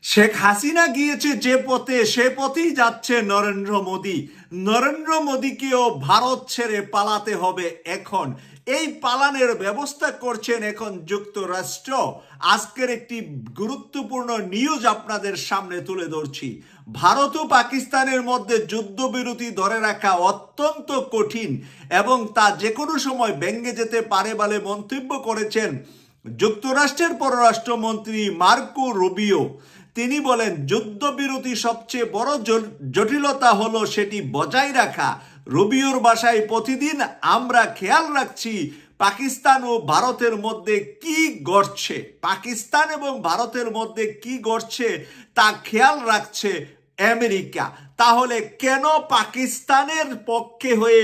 শেখ হাসিনা গিয়েছে যে পথে, সে পথেই যাচ্ছে নরেন্দ্র মোদী। নরেন্দ্র মোদীকেও ভারত ছেড়ে পালাতে হবে এখন। এই পালানের ব্যবস্থা করছেন এখন যুক্তরাষ্ট্র। আজকের একটি গুরুত্বপূর্ণ নিউজ আপনাদের সামনে তুলে ধরছি। ভারত ও পাকিস্তানের মধ্যে যুদ্ধবিরতি ধরে রাখা অত্যন্ত কঠিন এবং তা যে কোনো সময় ভেঙে যেতে পারে বলে মন্তব্য করেছেন যুক্তরাষ্ট্রের পররাষ্ট্রমন্ত্রী মার্কো রুবিও। তিনি বলেন, যুদ্ধবিরতি সবচেয়ে বড় জটিলতা হলো সেটি বজায় রাখা। রুবিওর ভাষায়, প্রতিদিন আমরা খেয়াল রাখছি পাকিস্তান ও ভারতের মধ্যে কি ঘটছে, পাকিস্তান এবং ভারতের মধ্যে কি ঘটছে তা খেয়াল রাখছে আমেরিকা। তাহলে কেন পাকিস্তানের পক্ষে হয়ে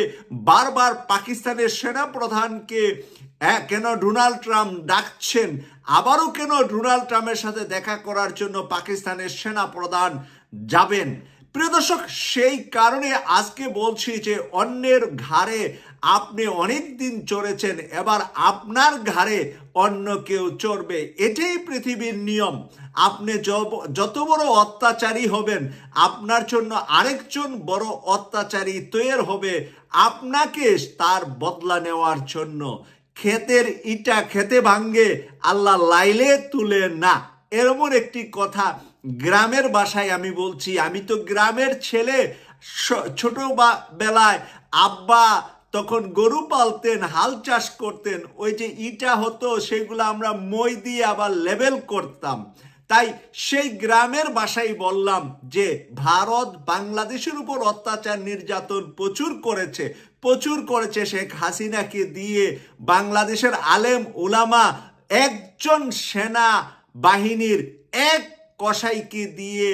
বারবার পাকিস্তানের সেনাপ্রধানকে কেন ডোনাল্ড ট্রাম্প ডাকছেন, আবারও কেন ডোনাল্ড ট্রাম্পের সাথে দেখা করার জন্য পাকিস্তানের সেনাপ্রধান যাবেন? প্রিয় দর্শক, সেই কারণে আজকে বলছি যে অন্যের ঘাড়ে আপনি অনেক দিন চড়েছেন, এবার আপনার ঘাড়ে অন্য কেউ চড়বে। এটাই পৃথিবীর নিয়ম। আপনি যত বড় অত্যাচারী হবেন, আপনার জন্য আরেকজন বড় অত্যাচারী তৈরি হবে আপনাকে তার বদলা নেওয়ার জন্য। ক্ষেতের ইটা খেতে ভাঙ্গে, আল্লাহ লাইলে তুলে না, এরকম একটি কথা গ্রামের ভাষায় আমি বলছি। আমি তো গ্রামের ছেলে। ছোট বেলায় আব্বা তখন গরু পালতেন, হাল চাষ করতেন, ওই যে ইটা হতো সেগুলো আমরা মই দিয়ে আবার লেবেল করতাম। তাই সেই গ্রামের ভাষায় বললাম যে ভারত বাংলাদেশের উপর অত্যাচার নির্যাতন প্রচুর করেছে শেখ হাসিনাকে দিয়ে। বাংলাদেশের আলেম উলামা একজন সেনা বাহিনীর এক কসাইকে দিয়ে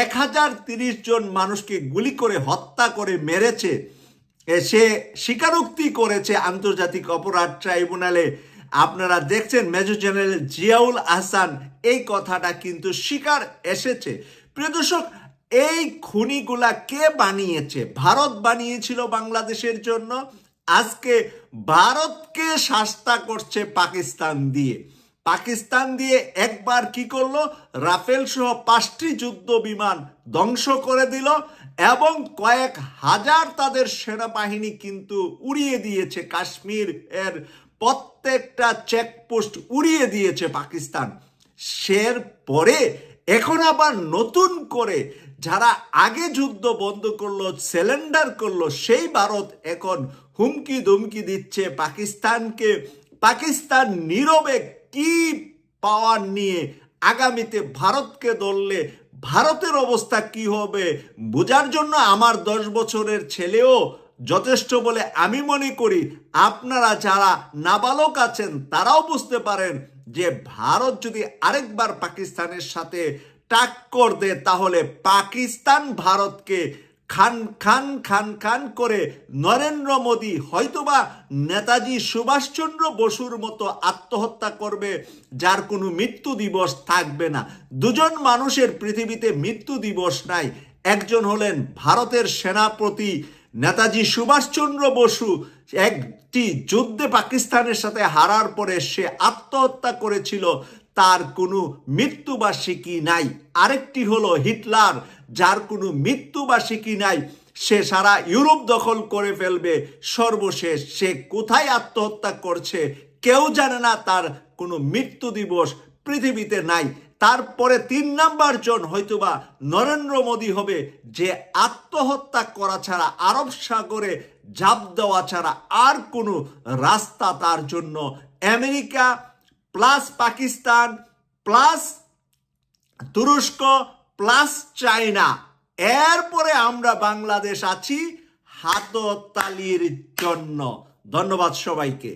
1030 জন মানুষকে গুলি করে হত্যা করে মেরেছে। সে স্বীকারোক্তি করেছে আন্তর্জাতিক অপরাধ ট্রাইব্যুনালে। আপনারা দেখছেন মেজর জেনারেল জিয়াউল আহসান এই কথাটা কিন্তু স্বীকার এসেছে। প্রিয় দর্শক, এই খুনিগুলা কে বানিয়েছে? ভারত বানিয়েছিল বাংলাদেশের জন্য। আজকে ভারতকে শাস্তা করছে পাকিস্তান দিয়ে একবার কি করলো, রাফেল সহ 5টি যুদ্ধ বিমান ধ্বংস করে দিল এবং কয়েক হাজার তাদের সেনাবাহিনী কিন্তু উড়িয়ে দিয়েছে। কাশ্মীর এর প্রত্যেকটা চেকপোস্ট উড়িয়ে দিয়েছে পাকিস্তান। সের পরে এখন আবার নতুন করে যারা আগে যুদ্ধ বন্ধ করলো, সারেন্ডার করলো, সেই ভারত এখন হুমকি ধুমকি দিচ্ছে পাকিস্তানকে। পাকিস্তান নীরবে কি পাওয়ার নিয়ে আগামীতে ভারতকে ধরলে ভারতের অবস্থা কি হবে বোঝার জন্য আমার 10 বছরের ছেলেও যথেষ্ট বলে আমি মনে করি। আপনারা যারা নাবালক আছেন তারাও বুঝতে পারেন যে ভারত যদি আরেকবার পাকিস্তানের সাথে টাক্কর দেয়, তাহলে পাকিস্তান ভারতকে খান খান খান খান করে নরেন্দ্র মোদী হয়তোবা নেতাজি সুভাষচন্দ্র বসুর মতো আত্মহত্যা করবে, যার কোনো মৃত্যু দিবস থাকবে না। দুজন মানুষের পৃথিবীতে মৃত্যু দিবস নাই। একজন হলেন ভারতের সেনাপতি নেতাজি সুভাষচন্দ্র বসু। একটি যুদ্ধে পাকিস্তানের সাথে হারার পরে সে আত্মহত্যা করেছিল, তার কোনো মৃত্যুবার্ষিকী নাই। আরেকটি হলো হিটলার, যার কোনো মৃত্যুবার্ষিকী নাই। সে সারা ইউরোপ দখল করে ফেলবে, সর্বশেষ সে কোথায় আত্মহত্যা করছে কেউ জানে না, তার কোনো মৃত্যু দিবস পৃথিবীতে নাই। তারপরে 3 নাম্বার জন হয়তোবা নরেন্দ্র মোদী হবে, যে আত্মহত্যা করা ছাড়া, আরব সাগরে ঝাঁপ দেওয়া ছাড়া আর কোনো রাস্তা তার জন্য। আমেরিকা প্লাস পাকিস্তান প্লাস তুরস্ক প্লাস চায়না, এরপরে আমরা বাংলাদেশ আছি হাততালির জন্য। ধন্যবাদ সবাইকে।